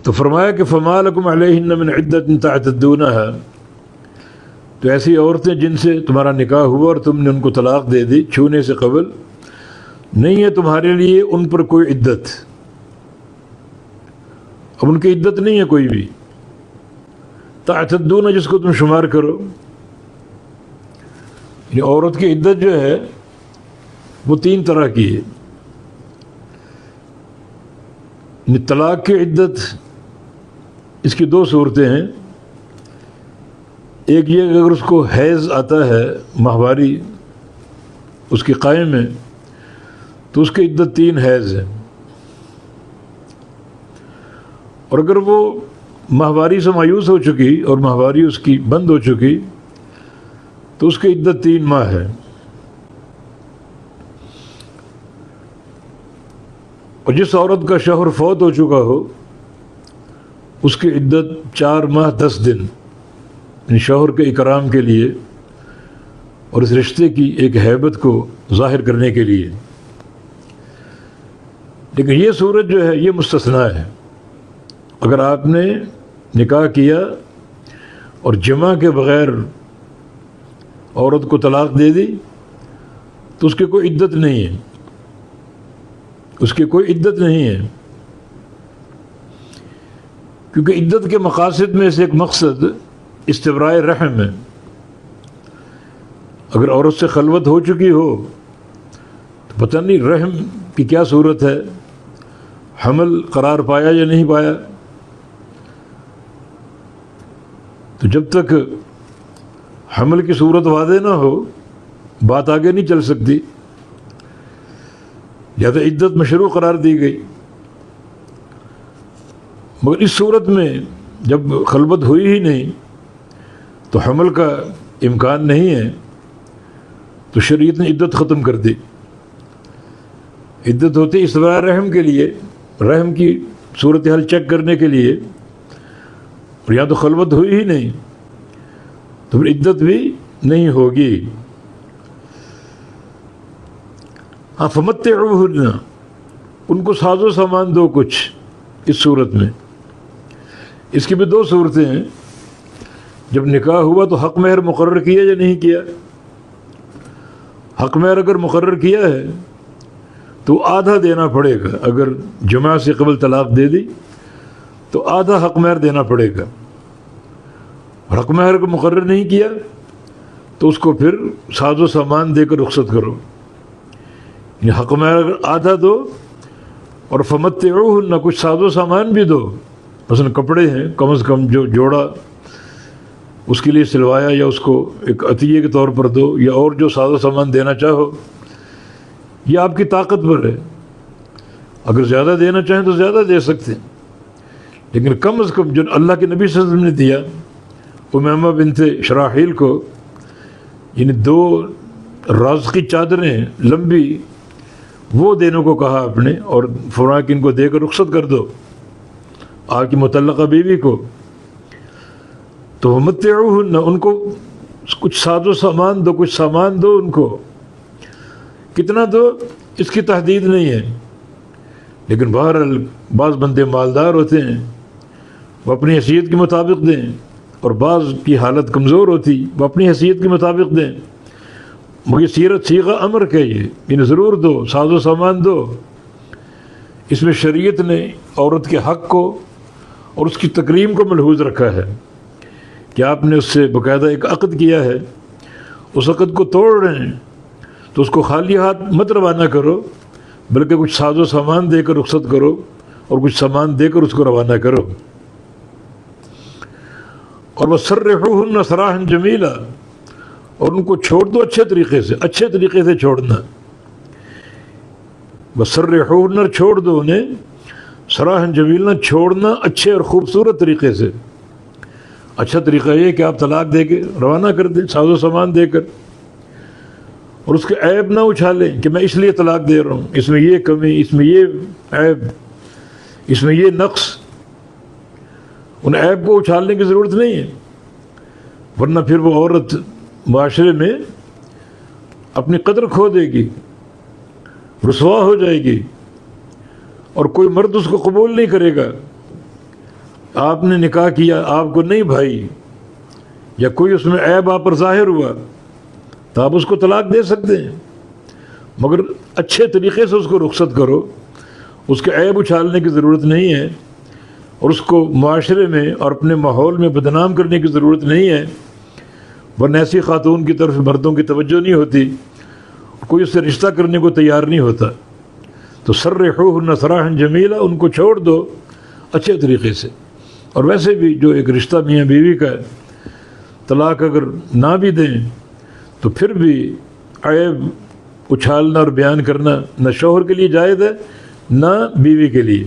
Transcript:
تو فرمایا کہ فما لکم علیہن من عدۃ تعتدونہا، تو ایسی عورتیں جن سے تمہارا نکاح ہوا اور تم نے ان کو طلاق دے دی چھونے سے قبل، نہیں ہے تمہارے لیے ان پر کوئی عدت، اب ان کی عدت نہیں ہے کوئی بھی۔ تعتدون جس کو تم شمار کرو، یعنی عورت کی عدت جو ہے وہ 3 طرح کی ہے۔ یعنی طلاق کی عدت، اس کی 2 صورتیں ہیں۔ ایک یہ کہ اگر اس کو حیض آتا ہے، ماہواری اس کی قائم ہے، تو اس کی عدت 3 حیض ہے، اور اگر وہ ماہواری سے مایوس ہو چکی اور ماہواری اس کی بند ہو چکی تو اس کی عدت 3 ماہ ہے۔ اور جس عورت کا شوہر فوت ہو چکا ہو اس کی عدت 4 ماہ 10 دن، یعنی شوہر کے اکرام کے لیے اور اس رشتے کی ایک ہیبت کو ظاہر کرنے کے لیے۔ لیکن یہ صورت جو ہے یہ مستثنیٰ ہے۔ اگر آپ نے نکاح کیا اور جمع کے بغیر عورت کو طلاق دے دی تو اس کی کوئی عدت نہیں ہے، اس کی کوئی عدت نہیں ہے، کیونکہ عدت کے مقاصد میں سے ایک مقصد استبراء رحم ہے۔ اگر عورت سے خلوت ہو چکی ہو تو پتہ نہیں رحم کی کیا صورت ہے، حمل قرار پایا یا نہیں پایا، تو جب تک حمل کی صورت واضح نہ ہو بات آگے نہیں چل سکتی، یا تو عدت مشروع قرار دی گئی۔ مگر اس صورت میں جب خلوت ہوئی ہی نہیں تو حمل کا امکان نہیں ہے، تو شریعت نے عدت ختم کر دی۔ عدت ہوتی استبراء رحم کے لیے، رحم کی صورتحال چیک کرنے کے لیے، اور یا تو خلوت ہوئی ہی نہیں تو پھر عدت بھی نہیں ہوگی۔ ہاں فمتعوہن، ان کو ساز و سامان دو کچھ اس صورت میں۔ اس کی بھی 2 صورتیں ہیں۔ جب نکاح ہوا تو حق مہر مقرر کیا یا نہیں کیا؟ حق مہر اگر مقرر کیا ہے تو آدھا دینا پڑے گا۔ اگر جمعہ سے قبل طلاق دے دی تو آدھا حق مہر دینا پڑے گا، اور حق مہر کو مقرر نہیں کیا تو اس کو پھر ساز و سامان دے کر رخصت کرو۔ یعنی حق مہر اگر آدھا دو اور فمتعوہن کچھ ساز و سامان بھی دو، مثلا کپڑے ہیں کم از کم جو جوڑا اس کے لیے سلوایا، یا اس کو ایک عطیے کے طور پر دو، یا اور جو ساز و سامان دینا چاہو، یہ آپ کی طاقت پر ہے۔ اگر زیادہ دینا چاہیں تو زیادہ دے سکتے ہیں، لیکن کم از کم جو اللہ کے نبی صلی اللہ علیہ وسلم نے دیا امیمہ بنت شراحیل کو، یعنی 2 رازقی چادریں لمبی، وہ دینے کو کہا آپ نے، اور فرمایا کہ ان کو دے کر رخصت کر دو آپ کی متعلقہ بیوی کو۔ تو متعوہن، ان کو کچھ ساز و سامان دو، کچھ سامان دو ان کو۔ کتنا دو اس کی تحدید نہیں ہے، لیکن بہرحال بعض بندے مالدار ہوتے ہیں، وہ اپنی حیثیت کے مطابق دیں، اور بعض کی حالت کمزور ہوتی وہ اپنی حیثیت کے مطابق دیں۔ مگر سیرت صیغہ امر کہ یہ یعنی ضرور دو، ساز و سامان دو۔ اس میں شریعت نے عورت کے حق کو اور اس کی تکریم کو ملحوظ رکھا ہے کہ آپ نے اس سے باقاعدہ ایک عقد کیا ہے، اس عقد کو توڑ رہے ہیں تو اس کو خالی ہاتھ مت روانہ کرو، بلکہ کچھ ساز و سامان دے کر رخصت کرو، اور کچھ سامان دے کر اس کو روانہ کرو۔ اور وَسَرِّحُوهُنَّ سَرَاحًا جَمِيلًا، اور ان کو چھوڑ دو اچھے طریقے سے، اچھے طریقے سے چھوڑنا۔ وَسَرِّحُوهُنَّ، چھوڑ دو انہیں، سراحًا جمیلا، چھوڑنا اچھے اور خوبصورت طریقے سے۔ اچھا طریقہ یہ کہ آپ طلاق دے کے روانہ کر دیں ساز و سامان دے کر، اور اس کے عیب نہ اچھالیں کہ میں اس لیے طلاق دے رہا ہوں، اس میں یہ کمی، اس میں یہ عیب، اس میں یہ نقص۔ ان عیب کو اچھالنے کی ضرورت نہیں ہے، ورنہ پھر وہ عورت معاشرے میں اپنی قدر کھو دے گی، رسوا ہو جائے گی، اور کوئی مرد اس کو قبول نہیں کرے گا۔ آپ نے نکاح کیا، آپ کو نہیں بھائی یا کوئی اس میں عیب آپ پر ظاہر ہوا تو آپ اس کو طلاق دے سکتے ہیں، مگر اچھے طریقے سے اس کو رخصت کرو، اس کے عیب اچھالنے کی ضرورت نہیں ہے، اور اس کو معاشرے میں اور اپنے ماحول میں بدنام کرنے کی ضرورت نہیں ہے، ورنہ ایسی خاتون کی طرف مردوں کی توجہ نہیں ہوتی، کوئی اس سے رشتہ کرنے کو تیار نہیں ہوتا۔ تو سرحوہن سراحا جمیلا، ان کو چھوڑ دو اچھے طریقے سے۔ اور ویسے بھی جو ایک رشتہ میاں بیوی کا ہے، طلاق اگر نہ بھی دیں تو پھر بھی عیب اچھالنا اور بیان کرنا نہ شوہر کے لیے جائز ہے نہ بیوی کے لیے۔